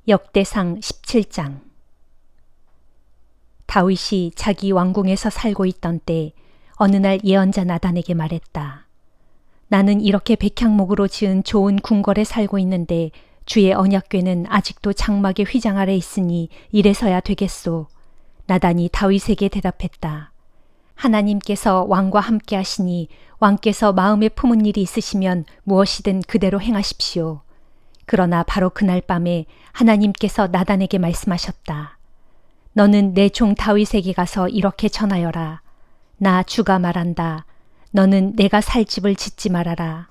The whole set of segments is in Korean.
역대상 17장. 다윗이 자기 왕궁에서 살고 있던 때 어느 날 예언자 나단에게 말했다. 나는 이렇게 백향목으로 지은 좋은 궁궐에 살고 있는데 주의 언약궤는 아직도 장막의 휘장 아래 있으니 이래서야 되겠소. 나단이 다윗에게 대답했다. 하나님께서 왕과 함께 하시니 왕께서 마음에 품은 일이 있으시면 무엇이든 그대로 행하십시오. 그러나 바로 그날 밤에 하나님께서 나단에게 말씀하셨다. 너는 내 종 다윗에게 가서 이렇게 전하여라. 나 주가 말한다. 너는 내가 살 집을 짓지 말아라.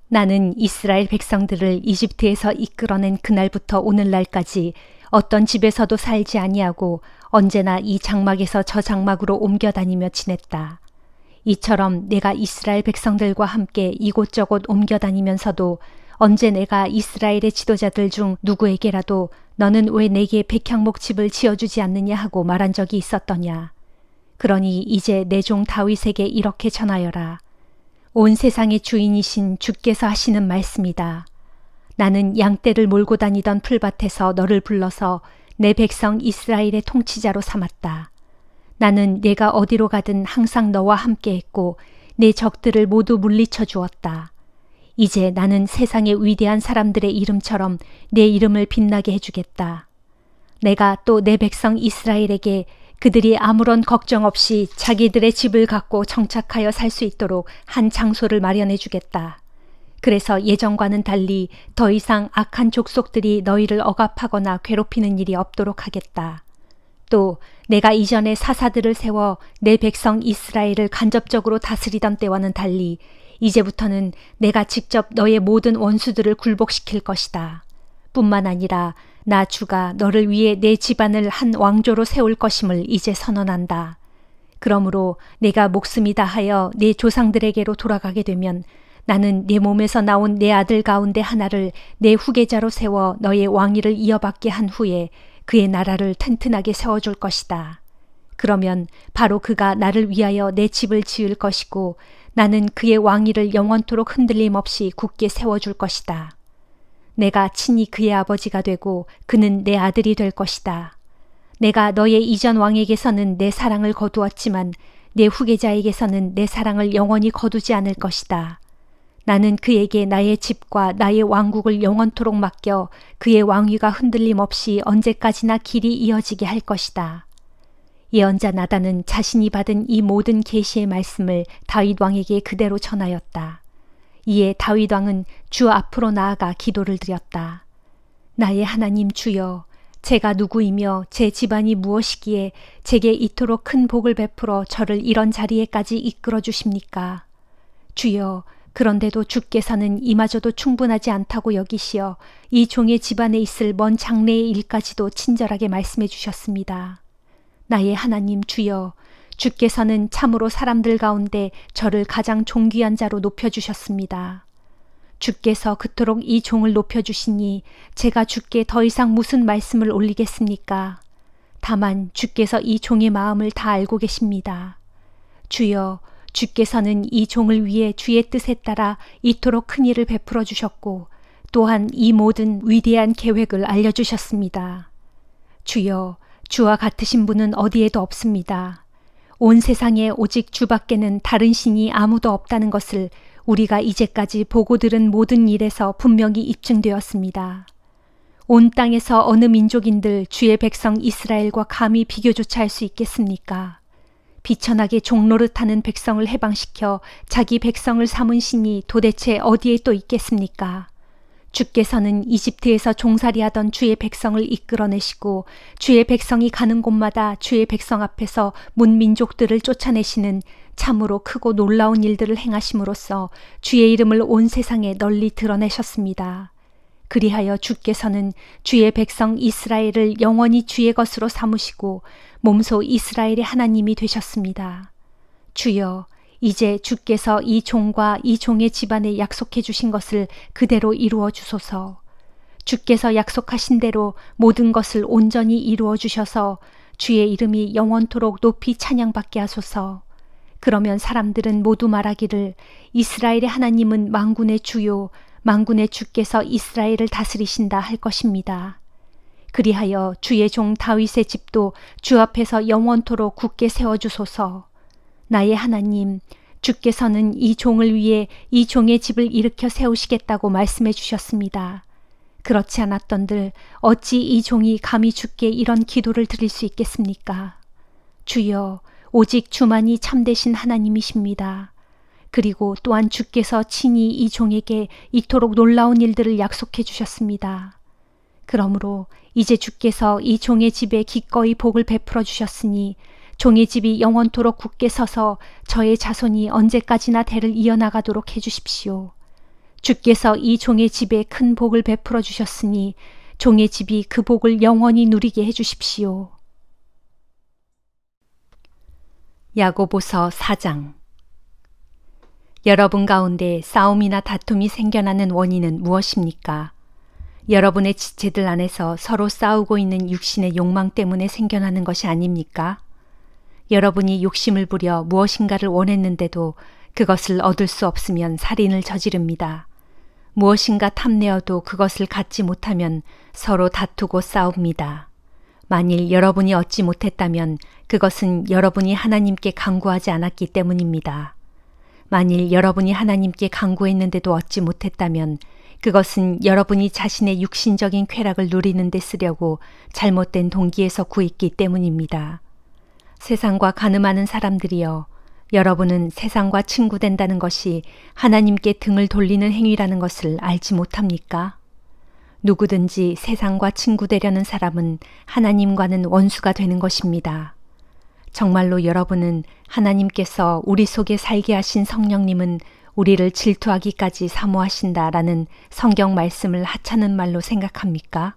나는 이스라엘 백성들을 이집트에서 이끌어낸 그날부터 오늘날까지 어떤 집에서도 살지 아니하고 언제나 이 장막에서 저 장막으로 옮겨 다니며 지냈다. 이처럼 내가 이스라엘 백성들과 함께 이곳저곳 옮겨 다니면서도 언제 내가 이스라엘의 지도자들 중 누구에게라도 너는 왜 내게 백향목 집을 지어주지 않느냐 하고 말한 적이 있었더냐. 그러니 이제 내 종 다윗에게 이렇게 전하여라. 온 세상의 주인이신 주께서 하시는 말씀이다. 나는 양떼를 몰고 다니던 풀밭에서 너를 불러서 내 백성 이스라엘의 통치자로 삼았다. 나는 내가 어디로 가든 항상 너와 함께 했고 내 적들을 모두 물리쳐 주었다. 이제 나는 세상의 위대한 사람들의 이름처럼 내 이름을 빛나게 해주겠다. 내가 또 내 백성 이스라엘에게 그들이 아무런 걱정 없이 자기들의 집을 갖고 정착하여 살 수 있도록 한 장소를 마련해 주겠다. 그래서 예전과는 달리 더 이상 악한 족속들이 너희를 억압하거나 괴롭히는 일이 없도록 하겠다. 또 내가 이전에 사사들을 세워 내 백성 이스라엘을 간접적으로 다스리던 때와는 달리 이제부터는 내가 직접 너의 모든 원수들을 굴복시킬 것이다. 뿐만 아니라 나 주가 너를 위해 내 집안을 한 왕조로 세울 것임을 이제 선언한다. 그러므로 내가 목숨이 다하여 내 조상들에게로 돌아가게 되면 나는 내 몸에서 나온 내 아들 가운데 하나를 내 후계자로 세워 너의 왕위를 이어받게 한 후에 그의 나라를 튼튼하게 세워줄 것이다. 그러면 바로 그가 나를 위하여 내 집을 지을 것이고 나는 그의 왕위를 영원토록 흔들림 없이 굳게 세워줄 것이다. 내가 친히 그의 아버지가 되고 그는 내 아들이 될 것이다. 내가 너의 이전 왕에게서는 내 사랑을 거두었지만 내 후계자에게서는 내 사랑을 영원히 거두지 않을 것이다. 나는 그에게 나의 집과 나의 왕국을 영원토록 맡겨 그의 왕위가 흔들림 없이 언제까지나 길이 이어지게 할 것이다. 예언자 나단은 자신이 받은 이 모든 계시의 말씀을 다윗 왕에게 그대로 전하였다. 이에 다윗 왕은 주 앞으로 나아가 기도를 드렸다. 나의 하나님 주여, 제가 누구이며 제 집안이 무엇이기에 제게 이토록 큰 복을 베풀어 저를 이런 자리에까지 이끌어 주십니까? 주여, 그런데도 주께서는 이마저도 충분하지 않다고 여기시어 이 종의 집안에 있을 먼 장래의 일까지도 친절하게 말씀해 주셨습니다. 나의 하나님 주여, 주께서는 참으로 사람들 가운데 저를 가장 존귀한 자로 높여주셨습니다. 주께서 그토록 이 종을 높여주시니 제가 주께 더 이상 무슨 말씀을 올리겠습니까? 다만 주께서 이 종의 마음을 다 알고 계십니다. 주여, 주께서는 이 종을 위해 주의 뜻에 따라 이토록 큰 일을 베풀어 주셨고 또한 이 모든 위대한 계획을 알려주셨습니다. 주여, 주와 같으신 분은 어디에도 없습니다. 온 세상에 오직 주밖에는 다른 신이 아무도 없다는 것을 우리가 이제까지 보고 들은 모든 일에서 분명히 입증되었습니다. 온 땅에서 어느 민족인들 주의 백성 이스라엘과 감히 비교조차 할 수 있겠습니까? 비천하게 종노릇하는 백성을 해방시켜 자기 백성을 삼은 신이 도대체 어디에 또 있겠습니까? 주께서는 이집트에서 종살이하던 주의 백성을 이끌어내시고 주의 백성이 가는 곳마다 주의 백성 앞에서 문민족들을 쫓아내시는 참으로 크고 놀라운 일들을 행하심으로써 주의 이름을 온 세상에 널리 드러내셨습니다. 그리하여 주께서는 주의 백성 이스라엘을 영원히 주의 것으로 삼으시고 몸소 이스라엘의 하나님이 되셨습니다. 주여, 이제 주께서 이 종과 이 종의 집안에 약속해 주신 것을 그대로 이루어 주소서. 주께서 약속하신 대로 모든 것을 온전히 이루어 주셔서 주의 이름이 영원토록 높이 찬양받게 하소서. 그러면 사람들은 모두 말하기를 이스라엘의 하나님은 만군의 주요 만군의 주께서 이스라엘을 다스리신다 할 것입니다. 그리하여 주의 종 다윗의 집도 주 앞에서 영원토록 굳게 세워주소서. 나의 하나님, 주께서는 이 종을 위해 이 종의 집을 일으켜 세우시겠다고 말씀해 주셨습니다. 그렇지 않았던들 어찌 이 종이 감히 주께 이런 기도를 드릴 수 있겠습니까? 주여, 오직 주만이 참되신 하나님이십니다. 그리고 또한 주께서 친히 이 종에게 이토록 놀라운 일들을 약속해 주셨습니다. 그러므로 이제 주께서 이 종의 집에 기꺼이 복을 베풀어 주셨으니 종의 집이 영원토록 굳게 서서 저의 자손이 언제까지나 대를 이어나가도록 해주십시오. 주께서 이 종의 집에 큰 복을 베풀어 주셨으니 종의 집이 그 복을 영원히 누리게 해주십시오. 야고보서 4장. 여러분 가운데 싸움이나 다툼이 생겨나는 원인은 무엇입니까? 여러분의 지체들 안에서 서로 싸우고 있는 육신의 욕망 때문에 생겨나는 것이 아닙니까? 여러분이 욕심을 부려 무엇인가를 원했는데도 그것을 얻을 수 없으면 살인을 저지릅니다. 무엇인가 탐내어도 그것을 갖지 못하면 서로 다투고 싸웁니다. 만일 여러분이 얻지 못했다면 그것은 여러분이 하나님께 간구하지 않았기 때문입니다. 만일 여러분이 하나님께 간구했는데도 얻지 못했다면 그것은 여러분이 자신의 육신적인 쾌락을 누리는 데 쓰려고 잘못된 동기에서 구했기 때문입니다. 세상과 간음하는 사람들이여, 여러분은 세상과 친구된다는 것이 하나님께 등을 돌리는 행위라는 것을 알지 못합니까? 누구든지 세상과 친구되려는 사람은 하나님과는 원수가 되는 것입니다. 정말로 여러분은 하나님께서 우리 속에 살게 하신 성령님은 우리를 질투하기까지 사모하신다라는 성경 말씀을 하찮은 말로 생각합니까?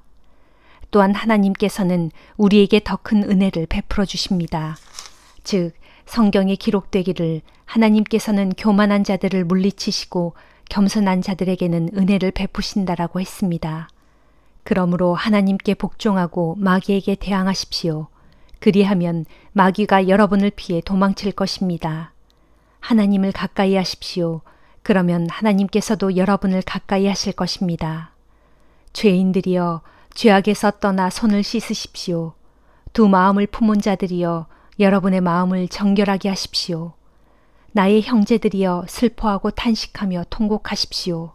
또한 하나님께서는 우리에게 더 큰 은혜를 베풀어 주십니다. 즉, 성경에 기록되기를 하나님께서는 교만한 자들을 물리치시고 겸손한 자들에게는 은혜를 베푸신다라고 했습니다. 그러므로 하나님께 복종하고 마귀에게 대항하십시오. 그리하면 마귀가 여러분을 피해 도망칠 것입니다. 하나님을 가까이 하십시오. 그러면 하나님께서도 여러분을 가까이 하실 것입니다. 죄인들이여, 죄악에서 떠나 손을 씻으십시오. 두 마음을 품은 자들이여, 여러분의 마음을 정결하게 하십시오. 나의 형제들이여, 슬퍼하고 탄식하며 통곡하십시오.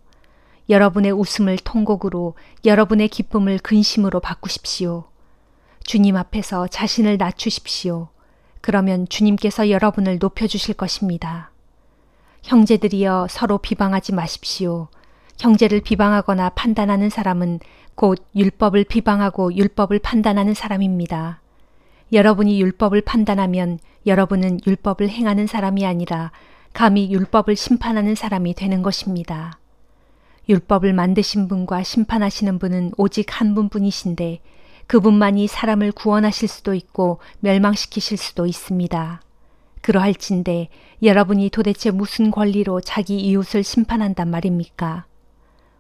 여러분의 웃음을 통곡으로, 여러분의 기쁨을 근심으로 바꾸십시오. 주님 앞에서 자신을 낮추십시오. 그러면 주님께서 여러분을 높여주실 것입니다. 형제들이여, 서로 비방하지 마십시오. 형제를 비방하거나 판단하는 사람은 곧 율법을 비방하고 율법을 판단하는 사람입니다. 여러분이 율법을 판단하면 여러분은 율법을 행하는 사람이 아니라 감히 율법을 심판하는 사람이 되는 것입니다. 율법을 만드신 분과 심판하시는 분은 오직 한 분뿐이신데 그분만이 사람을 구원하실 수도 있고 멸망시키실 수도 있습니다. 그러할진대 여러분이 도대체 무슨 권리로 자기 이웃을 심판한단 말입니까?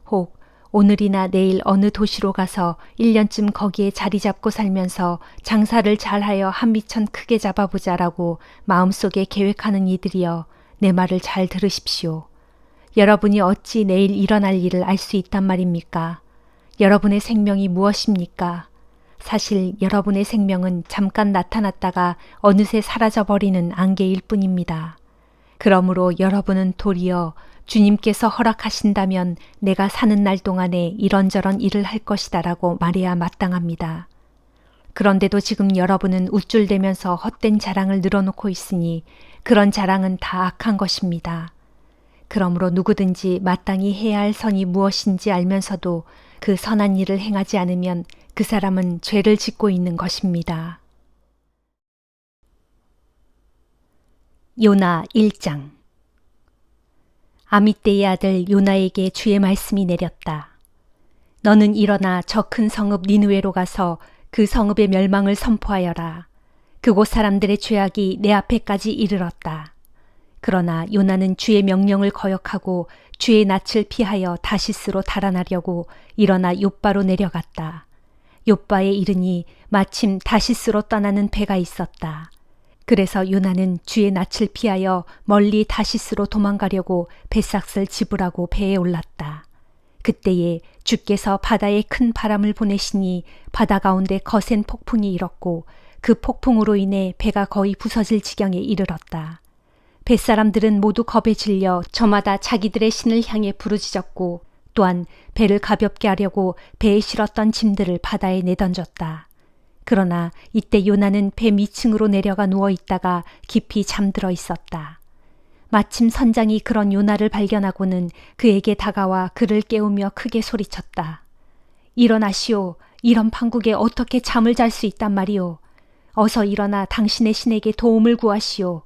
혹 오늘이나 내일 어느 도시로 가서 1년쯤 거기에 자리 잡고 살면서 장사를 잘하여 한 미천 크게 잡아보자라고 마음속에 계획하는 이들이여, 내 말을 잘 들으십시오. 여러분이 어찌 내일 일어날 일을 알 수 있단 말입니까? 여러분의 생명이 무엇입니까? 사실 여러분의 생명은 잠깐 나타났다가 어느새 사라져버리는 안개일 뿐입니다. 그러므로 여러분은 도리어 주님께서 허락하신다면 내가 사는 날 동안에 이런저런 일을 할 것이다라고 말해야 마땅합니다. 그런데도 지금 여러분은 우쭐대면서 헛된 자랑을 늘어놓고 있으니 그런 자랑은 다 악한 것입니다. 그러므로 누구든지 마땅히 해야 할 선이 무엇인지 알면서도 그 선한 일을 행하지 않으면 그 사람은 죄를 짓고 있는 것입니다. 요나 1장. 아미떼의 아들 요나에게 주의 말씀이 내렸다. 너는 일어나 저 큰 성읍 니느웨로 가서 그 성읍의 멸망을 선포하여라. 그곳 사람들의 죄악이 내 앞에까지 이르렀다. 그러나 요나는 주의 명령을 거역하고 주의 낯을 피하여 다시스로 달아나려고 일어나 욥바로 내려갔다. 욥바에 이르니 마침 다시스로 떠나는 배가 있었다. 그래서 요나는 주의 낯을 피하여 멀리 다시스로 도망가려고 뱃삭을 집으라고 배에 올랐다. 그때에 주께서 바다에 큰 바람을 보내시니 바다 가운데 거센 폭풍이 일었고 그 폭풍으로 인해 배가 거의 부서질 지경에 이르렀다. 뱃사람들은 모두 겁에 질려 저마다 자기들의 신을 향해 부르짖었고 또한 배를 가볍게 하려고 배에 실었던 짐들을 바다에 내던졌다. 그러나 이때 요나는 배 밑층으로 내려가 누워 있다가 깊이 잠들어 있었다. 마침 선장이 그런 요나를 발견하고는 그에게 다가와 그를 깨우며 크게 소리쳤다. 일어나시오. 이런 판국에 어떻게 잠을 잘 수 있단 말이오. 어서 일어나 당신의 신에게 도움을 구하시오.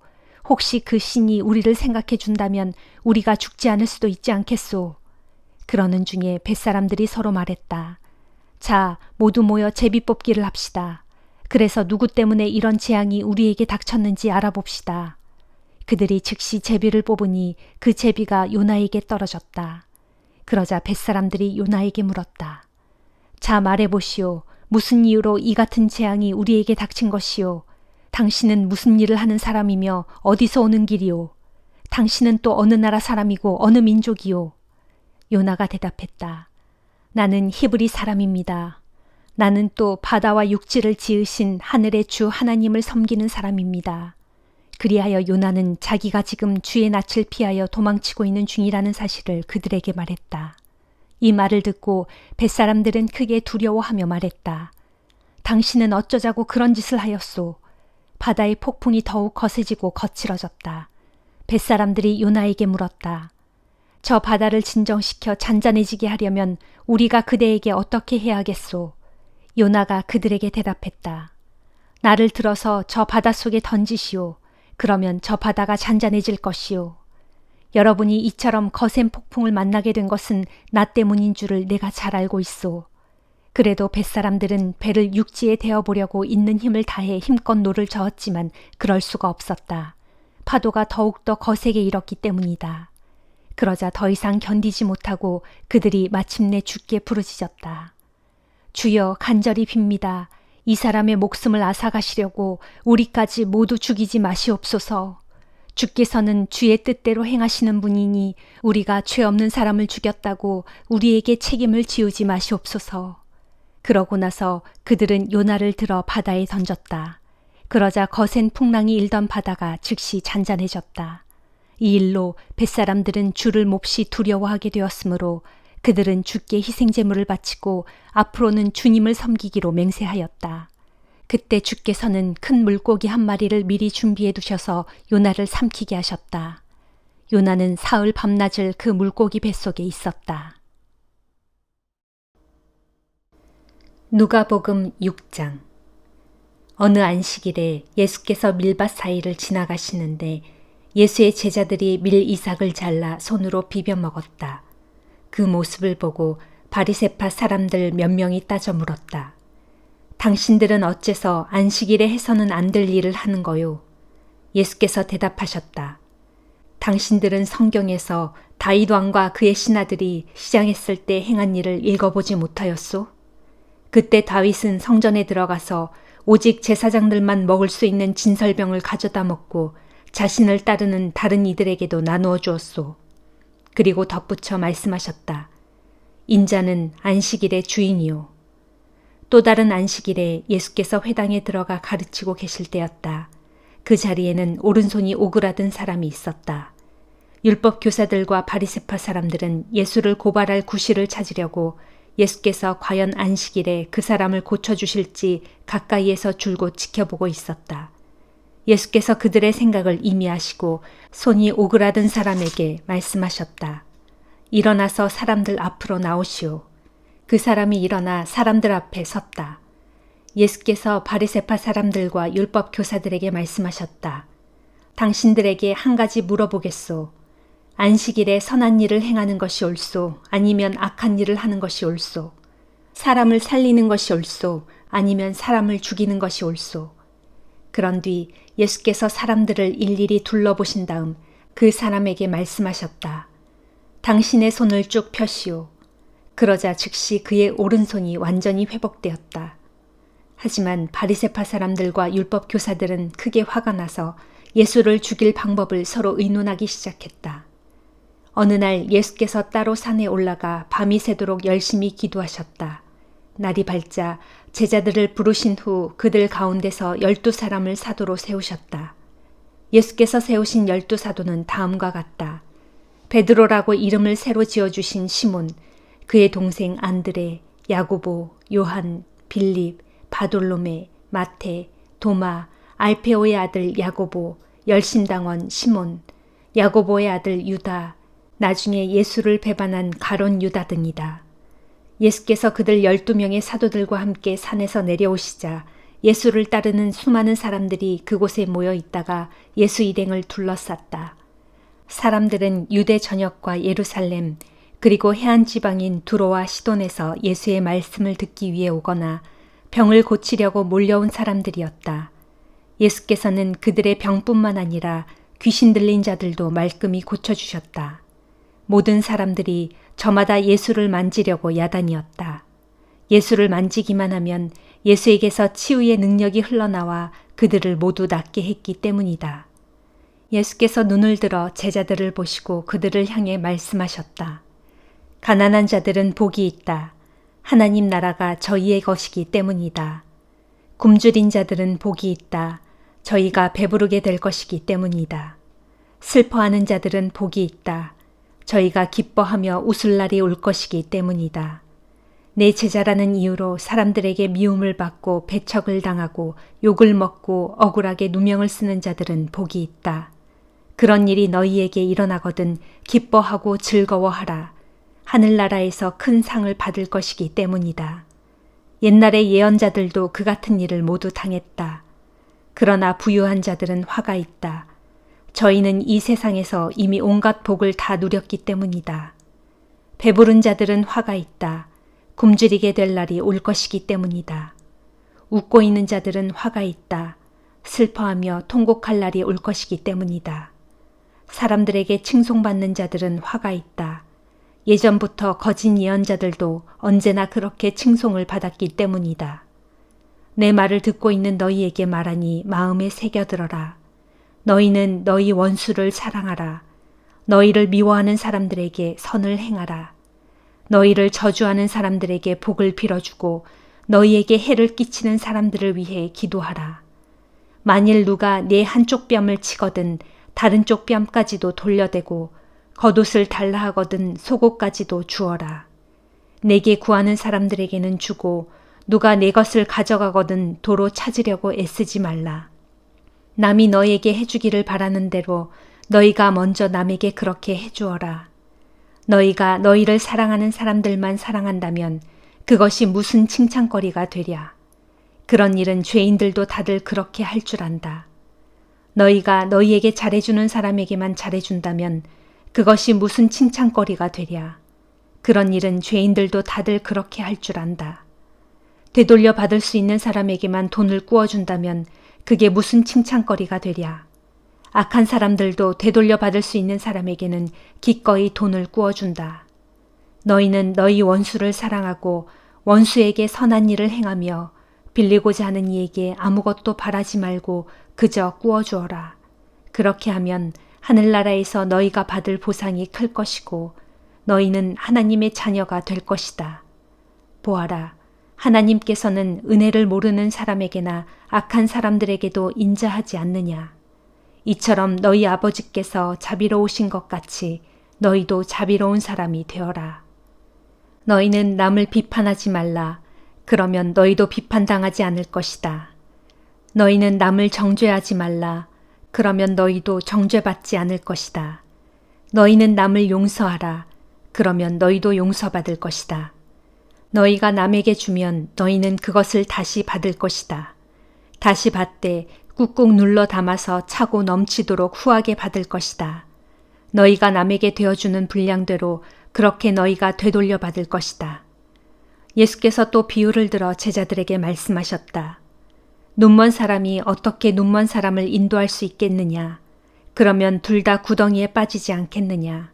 혹시 그 신이 우리를 생각해 준다면 우리가 죽지 않을 수도 있지 않겠소. 그러는 중에 뱃사람들이 서로 말했다. 자, 모두 모여 제비 뽑기를 합시다. 그래서 누구 때문에 이런 재앙이 우리에게 닥쳤는지 알아봅시다. 그들이 즉시 제비를 뽑으니 그 제비가 요나에게 떨어졌다. 그러자 뱃사람들이 요나에게 물었다. 자, 말해보시오. 무슨 이유로 이 같은 재앙이 우리에게 닥친 것이오? 당신은 무슨 일을 하는 사람이며 어디서 오는 길이오? 당신은 또 어느 나라 사람이고 어느 민족이오? 요나가 대답했다. 나는 히브리 사람입니다. 나는 또 바다와 육지를 지으신 하늘의 주 하나님을 섬기는 사람입니다. 그리하여 요나는 자기가 지금 주의 낯을 피하여 도망치고 있는 중이라는 사실을 그들에게 말했다. 이 말을 듣고 뱃사람들은 크게 두려워하며 말했다. 당신은 어쩌자고 그런 짓을 하였소? 바다의 폭풍이 더욱 거세지고 거칠어졌다. 뱃사람들이 요나에게 물었다. 저 바다를 진정시켜 잔잔해지게 하려면 우리가 그대에게 어떻게 해야 하겠소? 요나가 그들에게 대답했다. 나를 들어서 저 바닷속에 던지시오. 그러면 저 바다가 잔잔해질 것이오. 여러분이 이처럼 거센 폭풍을 만나게 된 것은 나 때문인 줄을 내가 잘 알고 있소. 그래도 뱃사람들은 배를 육지에 대어보려고 있는 힘을 다해 힘껏 노를 저었지만 그럴 수가 없었다. 파도가 더욱더 거세게 일었기 때문이다. 그러자 더 이상 견디지 못하고 그들이 마침내 주께 부르짖었다. 주여, 간절히 빕니다. 이 사람의 목숨을 앗아가시려고 우리까지 모두 죽이지 마시옵소서. 주께서는 주의 뜻대로 행하시는 분이니 우리가 죄 없는 사람을 죽였다고 우리에게 책임을 지우지 마시옵소서. 그러고 나서 그들은 요나를 들어 바다에 던졌다. 그러자 거센 풍랑이 일던 바다가 즉시 잔잔해졌다. 이 일로 뱃사람들은 주를 몹시 두려워하게 되었으므로 그들은 주께 희생제물을 바치고 앞으로는 주님을 섬기기로 맹세하였다. 그때 주께서는 큰 물고기 한 마리를 미리 준비해 두셔서 요나를 삼키게 하셨다. 요나는 사흘 밤낮을 그 물고기 뱃속에 있었다. 누가복음 6장. 어느 안식일에 예수께서 밀밭 사이를 지나가시는데 예수의 제자들이 밀이삭을 잘라 손으로 비벼 먹었다. 그 모습을 보고 바리새파 사람들 몇 명이 따져 물었다. 당신들은 어째서 안식일에 해서는 안 될 일을 하는 거요? 예수께서 대답하셨다. 당신들은 성경에서 다윗 왕과 그의 신하들이 시장했을 때 행한 일을 읽어보지 못하였소? 그때 다윗은 성전에 들어가서 오직 제사장들만 먹을 수 있는 진설병을 가져다 먹고 자신을 따르는 다른 이들에게도 나누어 주었소. 그리고 덧붙여 말씀하셨다. 인자는 안식일의 주인이요. 또 다른 안식일에 예수께서 회당에 들어가 가르치고 계실 때였다. 그 자리에는 오른손이 오그라든 사람이 있었다. 율법 교사들과 바리새파 사람들은 예수를 고발할 구실을 찾으려고 예수께서 과연 안식일에 그 사람을 고쳐주실지 가까이에서 줄곧 지켜보고 있었다. 예수께서 그들의 생각을 이미 아시고 손이 오그라든 사람에게 말씀하셨다. 일어나서 사람들 앞으로 나오시오. 그 사람이 일어나 사람들 앞에 섰다. 예수께서 바리새파 사람들과 율법 교사들에게 말씀하셨다. 당신들에게 한 가지 물어보겠소. 안식일에 선한 일을 행하는 것이 옳소? 아니면 악한 일을 하는 것이 옳소? 사람을 살리는 것이 옳소? 아니면 사람을 죽이는 것이 옳소? 그런 뒤 예수께서 사람들을 일일이 둘러보신 다음 그 사람에게 말씀하셨다. 당신의 손을 쭉 펴시오. 그러자 즉시 그의 오른손이 완전히 회복되었다. 하지만 바리새파 사람들과 율법 교사들은 크게 화가 나서 예수를 죽일 방법을 서로 의논하기 시작했다. 어느 날 예수께서 따로 산에 올라가 밤이 새도록 열심히 기도하셨다. 날이 밝자 제자들을 부르신 후 그들 가운데서 12사람을 사도로 세우셨다. 예수께서 세우신 12사도는 다음과 같다. 베드로라고 이름을 새로 지어주신 시몬, 그의 동생 안드레, 야고보, 요한, 빌립, 바돌로메, 마테, 도마, 알페오의 아들 야고보, 열심당원 시몬, 야고보의 아들 유다, 나중에 예수를 배반한 가론 유다 등이다. 예수께서 그들 12명의 사도들과 함께 산에서 내려오시자 예수를 따르는 수많은 사람들이 그곳에 모여 있다가 예수 일행을 둘러쌌다. 사람들은 유대 전역과 예루살렘 그리고 해안 지방인 두로와 시돈에서 예수의 말씀을 듣기 위해 오거나 병을 고치려고 몰려온 사람들이었다. 예수께서는 그들의 병뿐만 아니라 귀신 들린 자들도 말끔히 고쳐주셨다. 모든 사람들이 저마다 예수를 만지려고 야단이었다. 예수를 만지기만 하면 예수에게서 치유의 능력이 흘러나와 그들을 모두 낫게 했기 때문이다. 예수께서 눈을 들어 제자들을 보시고 그들을 향해 말씀하셨다. 가난한 자들은 복이 있다. 하나님 나라가 저희의 것이기 때문이다. 굶주린 자들은 복이 있다. 저희가 배부르게 될 것이기 때문이다. 슬퍼하는 자들은 복이 있다. 저희가 기뻐하며 웃을 날이 올 것이기 때문이다. 내 제자라는 이유로 사람들에게 미움을 받고 배척을 당하고 욕을 먹고 억울하게 누명을 쓰는 자들은 복이 있다. 그런 일이 너희에게 일어나거든 기뻐하고 즐거워하라. 하늘나라에서 큰 상을 받을 것이기 때문이다. 옛날의 예언자들도 그 같은 일을 모두 당했다. 그러나 부유한 자들은 화가 있다. 저희는 이 세상에서 이미 온갖 복을 다 누렸기 때문이다. 배부른 자들은 화가 있다. 굶주리게 될 날이 올 것이기 때문이다. 웃고 있는 자들은 화가 있다. 슬퍼하며 통곡할 날이 올 것이기 때문이다. 사람들에게 칭송받는 자들은 화가 있다. 예전부터 거짓 예언자들도 언제나 그렇게 칭송을 받았기 때문이다. 내 말을 듣고 있는 너희에게 말하니 마음에 새겨들어라. 너희는 너희 원수를 사랑하라. 너희를 미워하는 사람들에게 선을 행하라. 너희를 저주하는 사람들에게 복을 빌어주고 너희에게 해를 끼치는 사람들을 위해 기도하라. 만일 누가 내 한쪽 뺨을 치거든 다른 쪽 뺨까지도 돌려대고 겉옷을 달라 하거든 속옷까지도 주어라. 내게 구하는 사람들에게는 주고 누가 내 것을 가져가거든 도로 찾으려고 애쓰지 말라. 남이 너에게 해주기를 바라는 대로 너희가 먼저 남에게 그렇게 해주어라. 너희가 너희를 사랑하는 사람들만 사랑한다면 그것이 무슨 칭찬거리가 되랴. 그런 일은 죄인들도 다들 그렇게 할 줄 안다. 너희가 너희에게 잘해주는 사람에게만 잘해준다면 그것이 무슨 칭찬거리가 되랴. 그런 일은 죄인들도 다들 그렇게 할 줄 안다. 되돌려 받을 수 있는 사람에게만 돈을 꾸어준다면 그게 무슨 칭찬거리가 되랴. 악한 사람들도 되돌려 받을 수 있는 사람에게는 기꺼이 돈을 꾸어준다. 너희는 너희 원수를 사랑하고 원수에게 선한 일을 행하며 빌리고자 하는 이에게 아무것도 바라지 말고 그저 꾸어주어라. 그렇게 하면 하늘나라에서 너희가 받을 보상이 클 것이고 너희는 하나님의 자녀가 될 것이다. 보아라. 하나님께서는 은혜를 모르는 사람에게나 악한 사람들에게도 인자하지 않느냐. 이처럼 너희 아버지께서 자비로우신 것 같이 너희도 자비로운 사람이 되어라. 너희는 남을 비판하지 말라. 그러면 너희도 비판당하지 않을 것이다. 너희는 남을 정죄하지 말라. 그러면 너희도 정죄받지 않을 것이다. 너희는 남을 용서하라. 그러면 너희도 용서받을 것이다. 너희가 남에게 주면 너희는 그것을 다시 받을 것이다. 다시 받되 꾹꾹 눌러 담아서 차고 넘치도록 후하게 받을 것이다. 너희가 남에게 되어주는 분량대로 그렇게 너희가 되돌려 받을 것이다. 예수께서 또 비유를 들어 제자들에게 말씀하셨다. 눈먼 사람이 어떻게 눈먼 사람을 인도할 수 있겠느냐? 그러면 둘 다 구덩이에 빠지지 않겠느냐?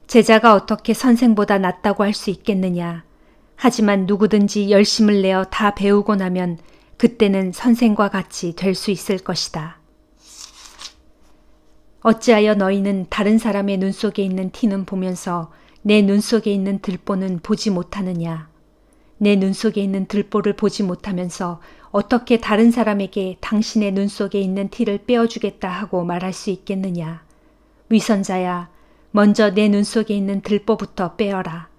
제자가 어떻게 선생보다 낫다고 할 수 있겠느냐? 하지만 누구든지 열심을 내어 다 배우고 나면 그때는 선생과 같이 될 수 있을 것이다. 어찌하여 너희는 다른 사람의 눈 속에 있는 티는 보면서 내 눈 속에 있는 들보는 보지 못하느냐? 내 눈 속에 있는 들보를 보지 못하면서 어떻게 다른 사람에게 당신의 눈 속에 있는 티를 빼어주겠다 하고 말할 수 있겠느냐? 위선자야, 먼저 내 눈 속에 있는 들보부터 빼어라.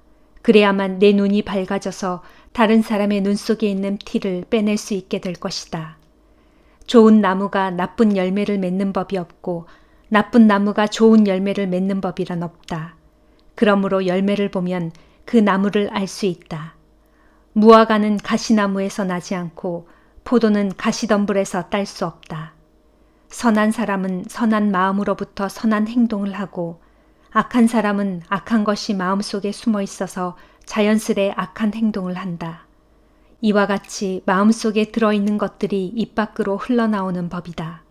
그래야만 내 눈이 밝아져서 다른 사람의 눈 속에 있는 티를 빼낼 수 있게 될 것이다. 좋은 나무가 나쁜 열매를 맺는 법이 없고 나쁜 나무가 좋은 열매를 맺는 법이란 없다. 그러므로 열매를 보면 그 나무를 알 수 있다. 무화과는 가시나무에서 나지 않고 포도는 가시덤불에서 딸 수 없다. 선한 사람은 선한 마음으로부터 선한 행동을 하고 악한 사람은 악한 것이 마음속에 숨어 있어서 자연스레 악한 행동을 한다. 이와 같이 마음속에 들어있는 것들이 입 밖으로 흘러나오는 법이다.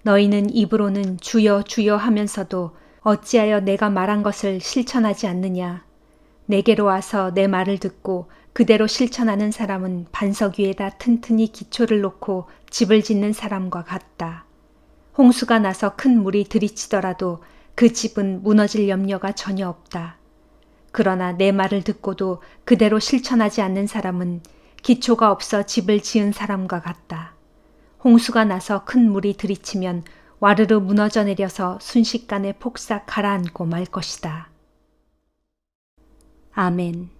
너희는 입으로는 주여 주여 하면서도 어찌하여 내가 말한 것을 실천하지 않느냐. 내게로 와서 내 말을 듣고 그대로 실천하는 사람은 반석 위에다 튼튼히 기초를 놓고 집을 짓는 사람과 같다. 홍수가 나서 큰 물이 들이치더라도 그 집은 무너질 염려가 전혀 없다. 그러나 내 말을 듣고도 그대로 실천하지 않는 사람은 기초가 없어 집을 지은 사람과 같다. 홍수가 나서 큰 물이 들이치면 와르르 무너져 내려서 순식간에 폭삭 가라앉고 말 것이다. 아멘.